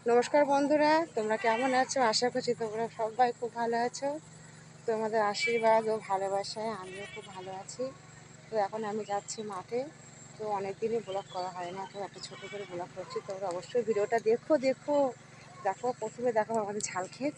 নমস্কার বন্ধুরা, তোমরা কেমন আছো? আশা করছি তোমরা সবাই খুব ভালো আছো। তোমাদের আশীর্বাদ ও ভালোবাসায় আমিও খুব ভালো আছি। তো এখন আমি যাচ্ছি মাঠে। তো অনেক দিনই ব্লগ করা হয় না, তো একটা ছোটো করে ব্লগ করছি। তোমরা অবশ্যই ভিডিওটা দেখো দেখো দেখো। প্রথমে দেখো আমাদের ঝাল ক্ষেত।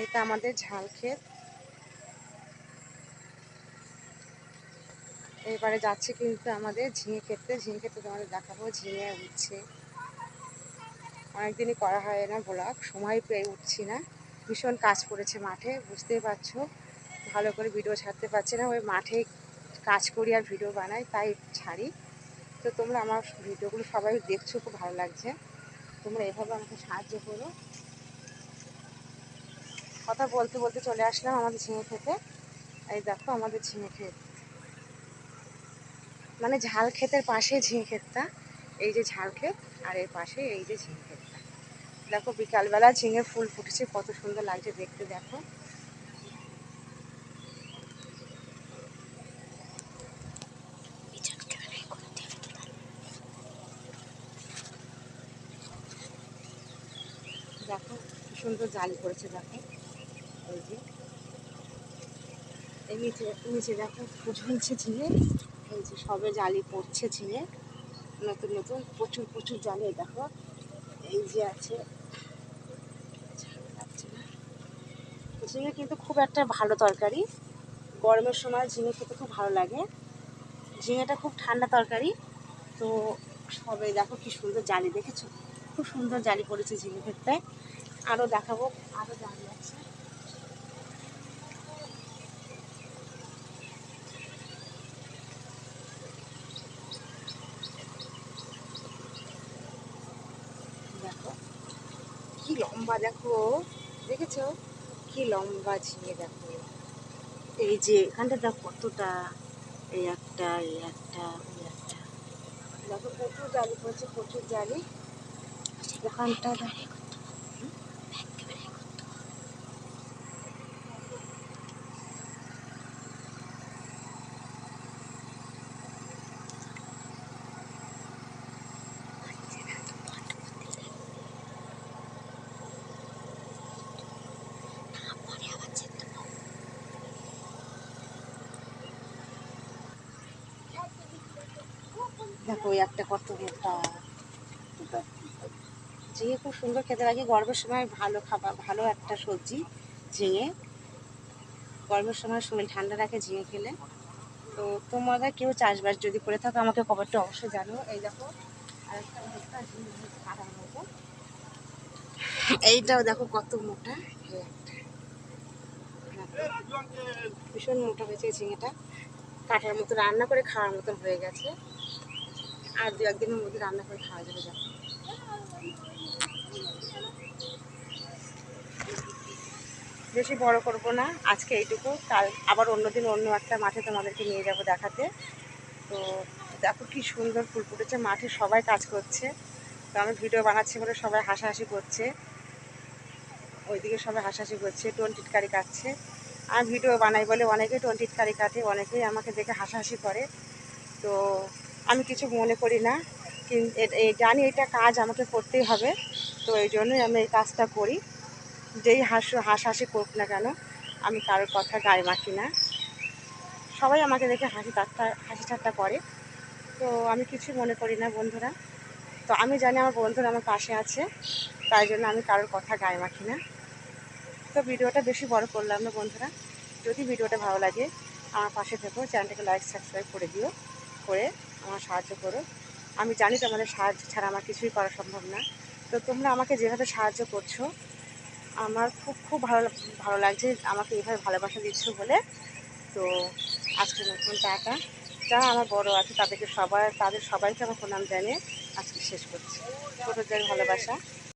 এইটা আমাদের ঝাল ক্ষেত। এবারে যাচ্ছি কিন্তু আমাদের ঝিঙে ক্ষেতে। ঝিঙে ক্ষেতে তোমাদের দেখাবো, ঝিঙে উঠছে। অনেকদিনই করা হয় না ব্লগ, সময় পেয়ে উঠছি না। ভীষণ কাজ পড়েছে মাঠে, বুঝতেই পারছো। ভালো করে ভিডিও ছাড়তে পারছি না, ওই মাঠে কাজ করি আর ভিডিও বানাই, তাই ছাড়ি। তো তোমরা আমার ভিডিওগুলো সবাই দেখছো, খুব ভালো লাগছে। তোমরা এভাবে আমাকে সাহায্য করো। কথা বলতে বলতে চলে আসলাম আমাদের ঝিঙে খেতে। এই দেখো আমাদের ঝিঙে ক্ষেত, মানে ঝাল ক্ষেতের পাশে ঝিঙে ক্ষেতটা। এই যে ঝাল ক্ষেত, আর এর পাশে এই যে ঝিঙে ক্ষেতটা। দেখো বিকালবেলা ঝিঙে ফুল ফুটেছে, কত সুন্দর লাগছে দেখতে। দেখো দেখো কি সুন্দর জালি করেছে। দেখো এই যে এই নিচে নিচে দেখো ঝুলছে ঝিঙে। এই যে সবে জালি পড়ছে ঝিঙে, নতুন নতুন প্রচুর প্রচুর জালি। দেখো এই যে আছে। ঝিঙে কিন্তু খুব একটা ভালো তরকারি, গরমের সময় ঝিঙে খেতে খুব ভালো লাগে। ঝিঙেটা খুব ঠান্ডা তরকারি। তো সবে দেখো কি সুন্দর জালি, দেখেছো? খুব সুন্দর জালি পড়েছে ঝিঙে ক্ষেতটায়। আরও দেখাবো, আরও জালি আছে। দেখো কি লম্বা, দেখো দেখেছো কি লম্বা ঝিঙে। দেখো এই যে এখানটা দেখো কতটা, এই একটা এই একটা এই একটা। দেখো প্রচুর জালি পড়েছে, প্রচুর জালি এখানটা। দেখো ওই একটা কত মোটা। ঝিঙে খুব সুন্দর খেতে লাগে, গরমের সময় ভালো খাবার, ভালো একটা সবজি ঝিঙে। গরমের সময় শরীর ঠান্ডা রাখে ঝিঙে খেলে। তো তোমরা কেউ চাষবাস যদি করে থাকো আমাকে খবরটা অবশ্যই জানো। এই দেখো আরেকটা মোটা ঝিঙে কাটার মতো। এইটাও দেখো কত মোটা। এই একটা ভীষণ মোটা হয়েছে ঝিঙেটা, কাটার মতো, রান্না করে খাওয়ার মতন হয়ে গেছে। আর দু একদিনের মধ্যে রান্না করে খাওয়া যাবে। দেখো বেশি বড় করব না আজকে, এইটুকু। কাল আবার অন্যদিন অন্য একটা মাঠে তোমাদেরকে নিয়ে যাব দেখাতে। তো দেখো কি সুন্দর ফুল ফুটেছে, মাঠে সবাই কাজ করছে। তো আমি ভিডিও বানাচ্ছি বলে সবাই হাসাহাসি করছে, ওইদিকে সবাই হাসাহাসি করছে, টোনটিটকারি কাটছে। আর ভিডিও বানাই বলে অনেকেই টোনটিটকারি কাটে, অনেকেই আমাকে দেখে হাসাহাসি করে। তো আমি কিছু মনে করি না, কিন্তু জানি এটা কাজ আমাকে করতেই হবে। তো এই জন্যই আমি এই কাজটা করি। যেই হাসাহাসি করুক না কেন, আমি কারোর কথা গায়ে মাখি না। সবাই আমাকে দেখে হাসি ঠাট্টা করে। তো আমি কিছু মনে করি না বন্ধুরা। তো আমি জানি আমার বন্ধুরা আমার পাশে আছে, তাই জন্য আমি কারোর কথা গায়ে মাখি না। তো ভিডিওটা বেশি বড় করলাম না বন্ধুরা। যদি ভিডিওটা ভালো লাগে আমার পাশে থেকো, চ্যানেলটাকে লাইক সাবস্ক্রাইব করে দিও, করে আমার সাহায্য করো। আমি জানি তোমাদের সাহায্য ছাড়া আমার কিছুই করা সম্ভব না। তো তোমরা আমাকে যেভাবে সাহায্য করছো আমার খুব খুব ভালো ভালো লাগছে, আমাকে এইভাবে ভালোবাসা দিচ্ছ বলে। তো আজকের নতুন টাকা, যারা আমার বড় আছে তাদের সবাইকে আমার প্রণাম জানিয়ে আজকে শেষ করছি। ছোটোদের ভালোবাসা।